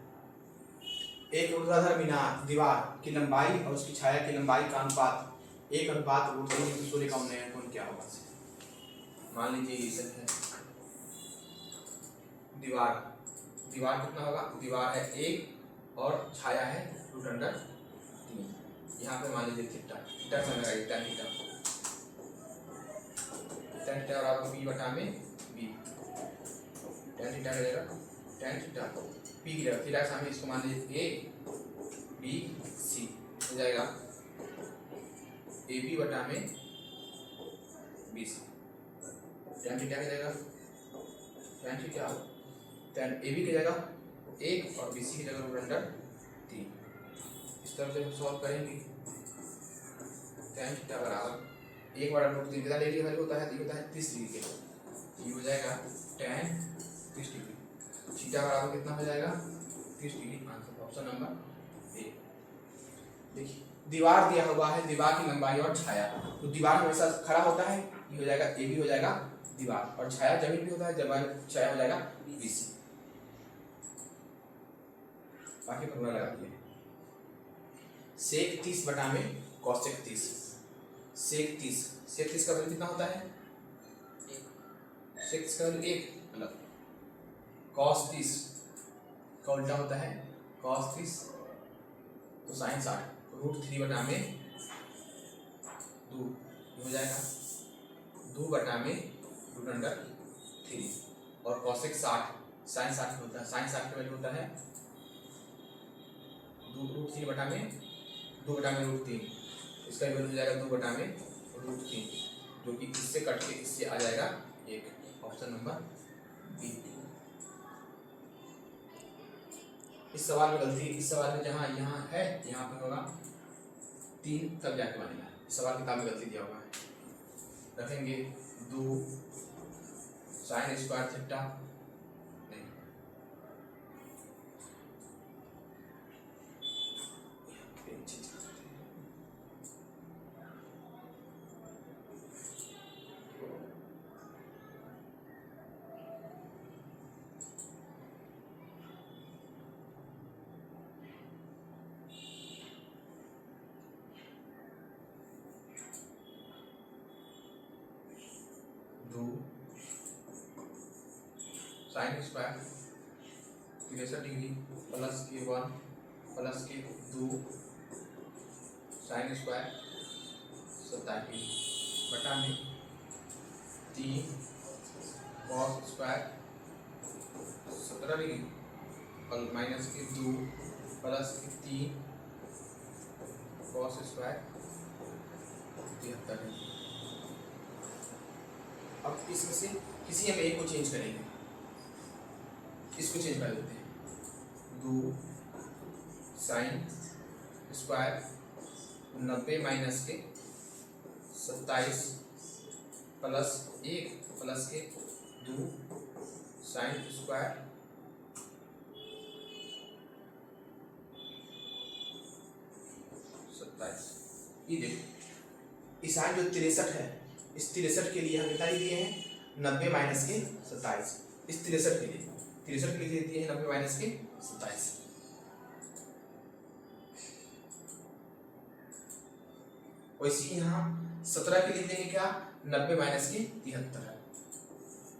Speaker 1: एक ऊर्ध्वाधर मीनार दीवार की लंबाई और उसकी छाया की लंबाई का अनुपात 1:3 सूर्य का उन्नयन कोण क्या होगा। मान लीजिए ये सब है दीवार, दीवार कितना होगा, दीवार है 1 और छाया है √3। यहाँ पे मान लीजिए थीटा, थीटा समझ लगाइए tan थीटा, tan थीटा बराबर b बटा में b, tan थीटा का जगह tan थीटा p की जगह थीटा के सामने इसको मान लीजिए a b c हो जाएगा ab बटा में bc। tan थीटा की जगह tan थीटा tan ab की जगह 1 और bc की जगह √3। इस तरह से हम सॉल्व करेंगे। tan थीटा बराबर 1 बटा √3 कितना डिग्री वैल्यू होता है, ये होता है 30 डिग्री के, ये हो जाएगा tan 30 डिग्री। थीटा बराबर कितना हो जाएगा 30 degree. Answer option number A. देखिए दीवार दिया हुआ है, दीवार की लंबाई और छाया, तो दीवार हमेशा खड़ा होता है, ये हो जाएगा ए भी हो जाएगा दीवार, और छाया जमीन भी होता है, जब छाया हो जाएगा बीसी। बाकी फॉर्मूला लगा दिए। सेक 30 बटा में कॉसेक 30, सेक 30 का वैल्यू कितना होता है, सेक 30 का वैल्यू 1, मतलब cos 30 का उल्टा होता है cos 30, तो साइन 60 √3 बटा में 2 हो जाएगा 2 बटा में √3 और cosec 60 साइन 60 होता है, साइन 60 का वैल्यू होता है √3 बटा में 2 बटा में √3, इसका वैल्यू हो जाएगा 2 बटा में √3, जो कि इससे कट के इससे आ जाएगा 1। Option number B. इस सवाल में गलती, इस सवाल में जहाँ यहाँ है यहाँ पे होगा 3 तब जाके बनेगा। इस सवाल किताब में गलती दिया हुआ है। रखेंगे 2 साइन स्क्वायर थीटा, नहीं 2 साइन स्क्वायर 63 डिग्री प्लस के 1 प्लस के 2 साइन स्क्वायर 27 डिग्री बटा में 3 कॉस स्क्वायर 17 डिग्री और माइनस के 2 प्लस के 3 कॉस स्क्वायर 73 डिग्री। अब इसमें से किसी हम एक को चेंज करेंगे, इसको चेंज कर देते हैं 2 साइन स्क्वायर 90 माइनस के 27 प्लस 1 प्लस के 2 साइन स्क्वायर 27। ये देखो इस साइन जो 63 है, इस 63 के लिए हम कितना लिख दिए हैं 90 माइनस के 27। इस 63 के लिए लिख दिए हैं 90 माइनस के 27। वैसे ही यहाँ 17 के लिख देंगे क्या 90 माइनस के 73।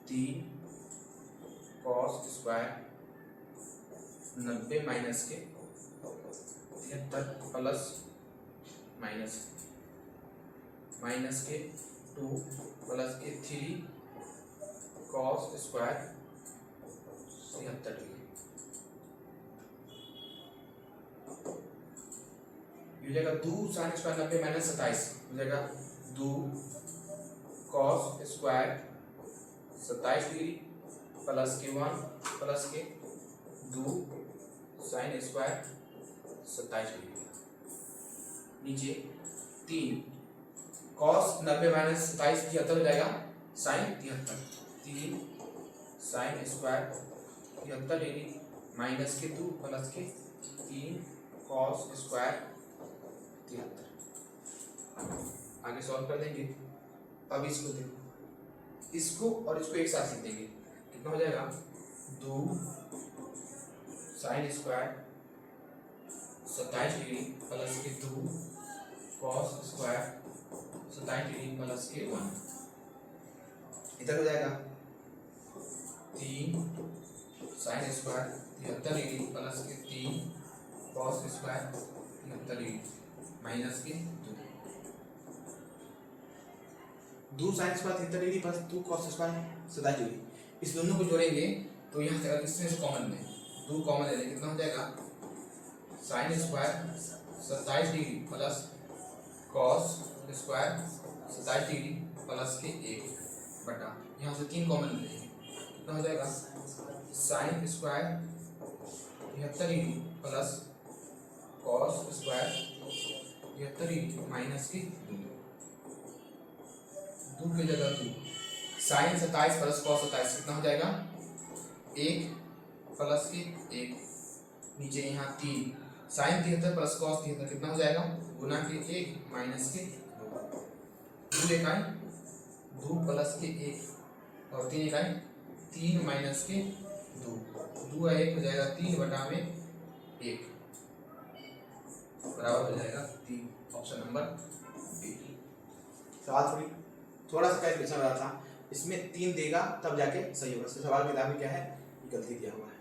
Speaker 1: 3 कॉस स्क्वायर 90 माइनस के 73 प्लस माइनस के 2 प्लस के 3 कॉस स्क्वायर 73 हो जाएगा 2 साइन स्क्वायर 90 माइनस 27 हो जाएगा 2 कॉस स्क्वायर 27 डिग्री प्लस के 1 प्लस के 2 साइन स्क्वायर 27 डिग्री। नीचे 3 कॉस 90 माइनस 27 73 हो जाएगा sine 73। 3 sine square 73 degree minus के 2 प्लस के 3 कॉस स्क्वायर 73। आगे सॉल्व कर देंगे। अब इसको देखो, इसको और इसको एक साथ लिख देंगे, कितना हो जाएगा 2 साइन स्क्वायर 27 डिग्री प्लस के 2 कॉस स्क्वायर 27 डिग्री प्लस के 1। इधर हो जाएगा 3 साइन स्क्वायर 73 डिग्री प्लस के 3 कॉस स्क्वायर 73 डिग्री माइनस के 2 sign square 73 degree plus 2 cos square 27 degree. इस दोनों को जोड़ेंगे तो यहाँ से अगर इसमें से कॉमन लें 2 कॉमन ले लें, कितना हो जाएगा sine square 27 degree plus cos square 27 degree plus के 1 बटा यहाँ से 3 कॉमन ले लेंगे, कितना हो जाएगा sign square 73 degree plus cos square 73 degree minus के 2 की जगह 2 साइन 27 प्लस कॉस 27 कितना हो जाएगा 1 प्लस के 1 नीचे यहाँ 3 साइन 73 प्लस कॉस 73 कितना हो जाएगा गुना के 1 माइनस के 2 इकाई 2 प्लस के 1 और 3 इकाई 3 माइनस के 2 1 हो जाएगा 3 बटा में 1 बराबर हो जाएगा 3। Option number B. सवाल थोड़ा सा कैलकुलेशन हो रहा था, इसमें 3 देगा तब जाके सही होगा। सवाल किताब में क्या है गलती दिया हुआ है।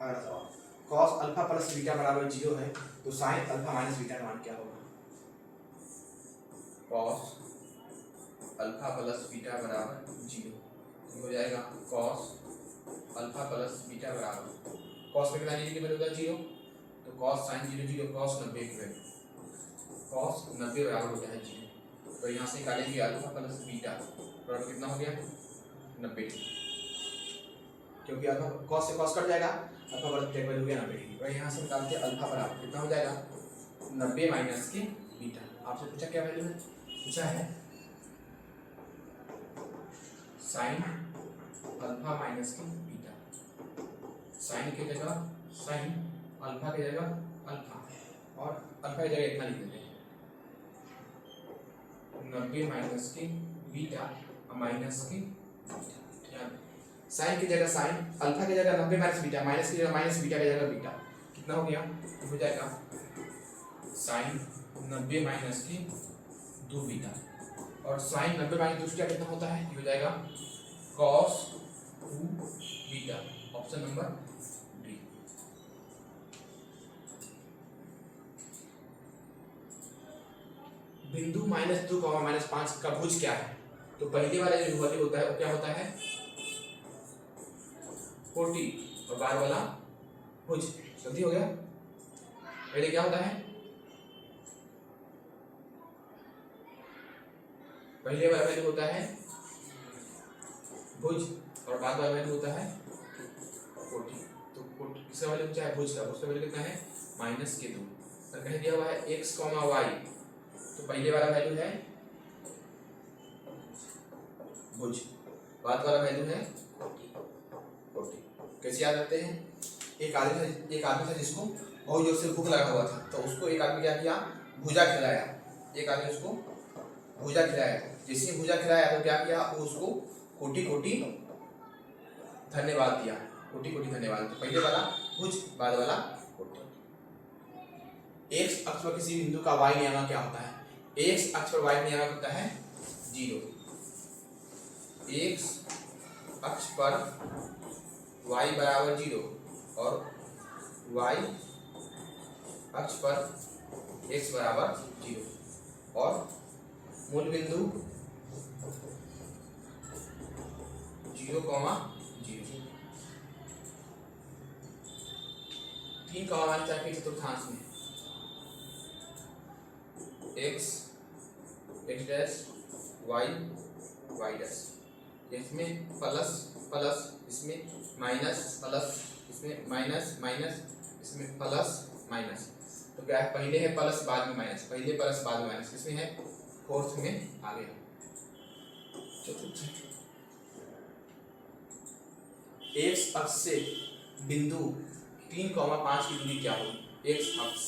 Speaker 1: अगला सवाल cos अल्फा प्लस बीटा बराबर 0 है तो sin अल्फा माइनस बीटा का मान क्या होगा। cos अल्फा प्लस बीटा बराबर 0 हो जाएगा cos अल्फा प्लस बीटा बराबर cos में कितना की वैल्यू होगा 0 तो cos sin 0 0 cos 90 की वैल्यू cos 90 बराबर हो जाएगा 0। तो यहाँ से निकालेंगे अल्फा प्लस बीटा बराबर कितना हो गया 90 क्योंकि अल्फा cos से cos कट जाएगा, अल्फा बराबर टेक वैल्यू हो गया 90 डिग्री। और यहाँ से निकालते हैं अल्फा बराबर कितना हो जाएगा 90 माइनस के बीटा। आपसे पूछा क्या वैल्यू है, पूछा है साइन अल्फा माइनस के बीटा, साइन की जगह साइन अल्फा की जगह अल्फा और अल्फा की जगह इतना लिख देते हैं 90 माइनस के बीटा माइनस के साइन की जगह साइन अल्फा की जगह 90 माइनस बीटा माइनस की जगह माइनस बीटा की जगह बीटा कितना हो गया हो जाएगा साइन 90 माइनस की 2 बीटा और साइन 90 माइनस 2 बीटा कितना होता है ये हो जाएगा cos 2 beta. Option number D. बिंदु -2, -5 का भुज क्या है तो पहले वाला जो वैल्यू होता है वो क्या होता है 40 और बार वाला भुज जल्दी हो गया। पहले क्या होता है पहले वाला वैल्यू होता है भुज और बाद वाला वैल्यू होता है 40। तो किसका वैल्यू पूछा है? भुज का। भुज का वैल्यू कितना है? माइनस के 2। और कहीं दिया हुआ है x, y, तो पहले वाला वैल्यू है भुज, बाद वाला वैल्यू है 40। कैसे याद रखते हैं? एक आदमी था जिसको बहुत जोर से भूख लगा हुआ था, तो उसको एक आदमी क्या किया? भुजा खिलाया। एक आदमी उसको भुजा खिलाया। जैसे भुजा खिलाया तो क्या किया? वो उसको कोटि कोटि धन्यवाद दिया। कोटि कोटि धन्यवाद। तो पहले वाला भुज, बाद वाला कोटि। एक्स अक्ष पर किसी बिंदु का y नियमांक क्या होता है? एक्स अक्ष पर y नियमांक होता है 0। एक्स अक्ष पर y बराबर 0 और y अक्ष पर x बराबर 0 और मूल बिंदु 0, 0। 3, 4 के चतुर्थांश में x, x dash, y, y dash. इसमें प्लस प्लस, इसमें माइनस प्लस, इसमें माइनस माइनस, इसमें प्लस माइनस। तो क्या है? पहले है प्लस, बाद में माइनस, पहले प्लस बाद में माइनस। इसमें है फोर्थ में आ गया। चतुर्थ एक्स अक्ष से बिंदु 3, 5 की दूरी क्या होगी? एक्स अक्ष,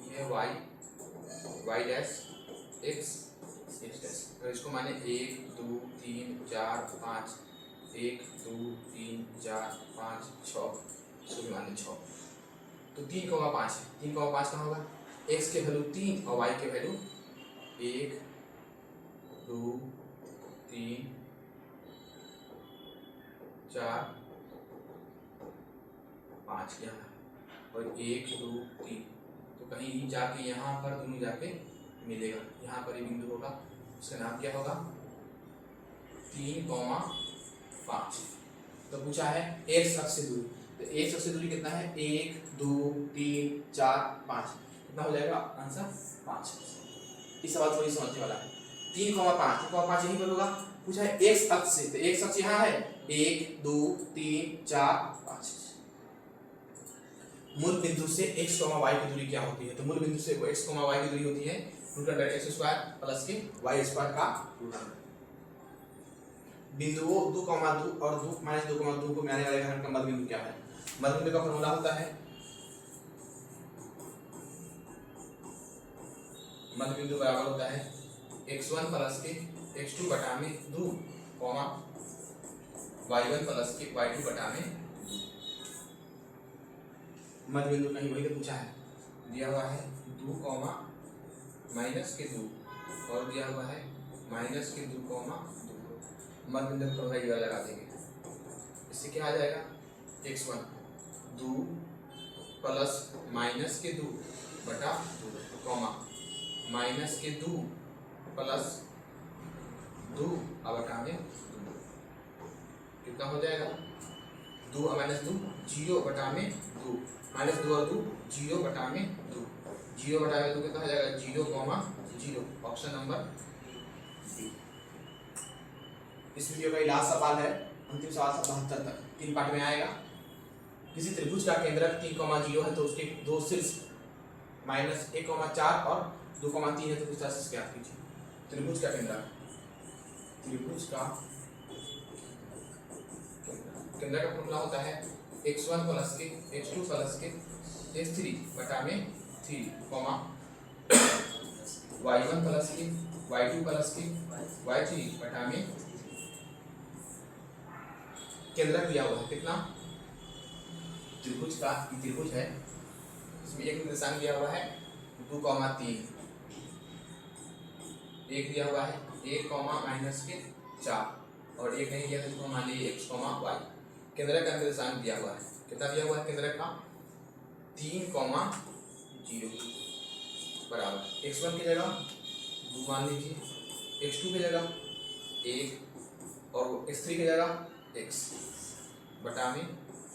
Speaker 1: ये y, y dash, x, x dash. तो इसको माने 1, 2, 3, 4, 5, 1, 2, 3, 4, 5, 6, इसको भी माने 6। तो 3, 5 है। 3, 5 कहाँ होगा? x के वैल्यू 3 और y के वैल्यू 1, 2, 3, 4, 5 यहाँ और 1, 2, 3। तो कहीं जाके यहाँ पर दोनों जाके मिलेगा। यहाँ पर ये बिंदु होगा, उसका नाम क्या होगा? 3, 5। तो पूछा है एक्स अक्ष से दूरी। तो एक्स अक्ष से दूरी कितना है? 1, 2, 3, 4, 5। कितना हो जाएगा आंसर? 5। इस सवाल थोड़ी समझने वाला है। 3, 5, 5 यहीं पर होगा। पूछा है एक्स अक्ष से, तो एक्स अक्ष यहाँ है 1, 2, 3, 4, 5। मूल बिंदु से x, y की दूरी क्या होती है? तो मूल बिंदु से x, y की दूरी होती है √x² प्लस के y² का √। बिंदुओं 2, 2 और 2, -2, को मिलाने वाले घन का मध्य बिंदु क्या है? मध्य बिंदु का फॉर्मूला होता है, मध्य बिंदु बराबर होता है x1 प्लस के x2 बटा में 2, y1 प्लस के y2 बटा में 2। मध्य बिंदु कहीं वही तो पूछा है। दिया हुआ है 2, माइनस के 2 और दिया हुआ है माइनस के 2, 2। मध्य बिंदु पर वही लगा देंगे। इससे क्या आ जाएगा? x1 2 प्लस माइनस के 2 बटा 2, माइनस के 2 प्लस 2 बटा में 2। कितना हो जाएगा? 2 और -2 0 बटा में 2, -2 और 2 0 बटा में 2, 0 बटा में 2 कितना हो जाएगा? 0, 0। Option number B. इस वीडियो का लास्ट सवाल है, अंतिम सवाल से 72 तक 3 पार्ट में आएगा। किसी त्रिभुज का केंद्रक 3, 0 है तो उसके दो शीर्ष -1, 4 और 2, 3 है तो किस तरह से ज्ञात कीजिए? त्रिभुज का केंद्रक, त्रिभुज का केंद्र का फॉर्मूला होता है x1 प्लस के x2 प्लस के x3 बटा में 3, y1 प्लस के y2 प्लस के y3 बटा में केंद्रक दिया हुआ है। कितना? त्रिभुज का त्रिभुज है, इसमें एक निर्देशांक दिया हुआ है 2, 3, एक दिया हुआ है 1, -4 और एक नहीं दिया तो मान लीजिए x, y। केंद्रक का निर्देशांक दिया हुआ है। कितना दिया हुआ है केंद्रक का? 3, 0 बराबर x1 की जगह 2 मान लीजिए, x2 की जगह 1 और x3 की जगह x बटा में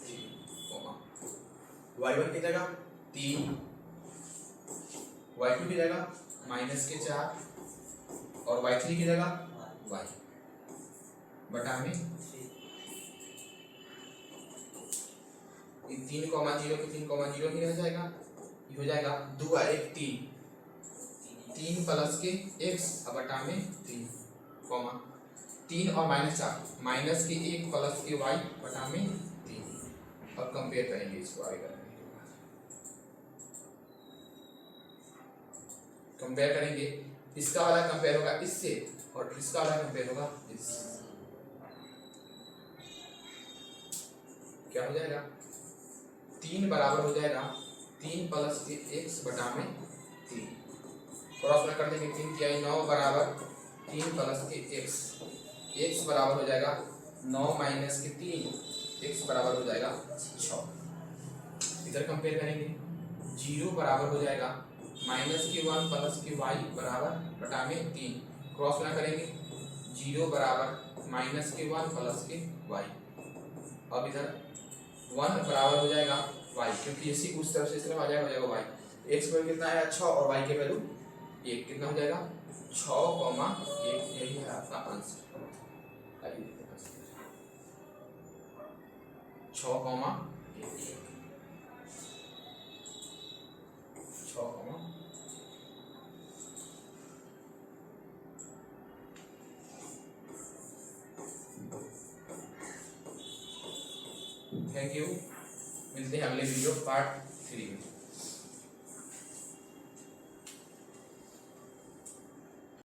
Speaker 1: 3, y1 की जगह 3, y2 की जगह -4 और y3 की जगह y बटा में ये 3,0 के 3,0 ही रह जाएगा, ये हो जाएगा 2 और 1 3, 3 प्लस के x बटा में 3 कॉमा 3 और -4 माइनस के 1 प्लस के y बटा में 3। अब कंपेयर करेंगे इसको आगे करने के बाद, कंपेयर करेंगे, इसका वाला कंपेयर होगा इससे और इसका वाला कंपेयर होगा इससे। क्या हो जाएगा 3 बराबर हो जाएगा 3 प्लस के x बटा में 3, क्रॉस में कर देंगे 3 किया 9 बराबर 3 प्लस के x बराबर हो जाएगा 9 माइनस के 3, x बराबर हो जाएगा 6। इधर कंपेयर करेंगे 0 बराबर हो जाएगा माइनस के 1 प्लस के y बराबर बटा में 3, क्रॉस में करेंगे 0 बराबर माइनस के 1 प्लस के y। अब इधर 1 बराबर हो जाएगा y, क्योंकि इसी उस तरफ से इस तरफ आ जाएगा, हो जाएगा y। x पर कितना आया 6 और y के वैल्यू 1, कितना हो जाएगा 6,1, यही है आपका आंसर। आइए देखते हैं 6,1, 6, थैंक यू। मिलते हैं अगले वीडियो पार्ट 3 में।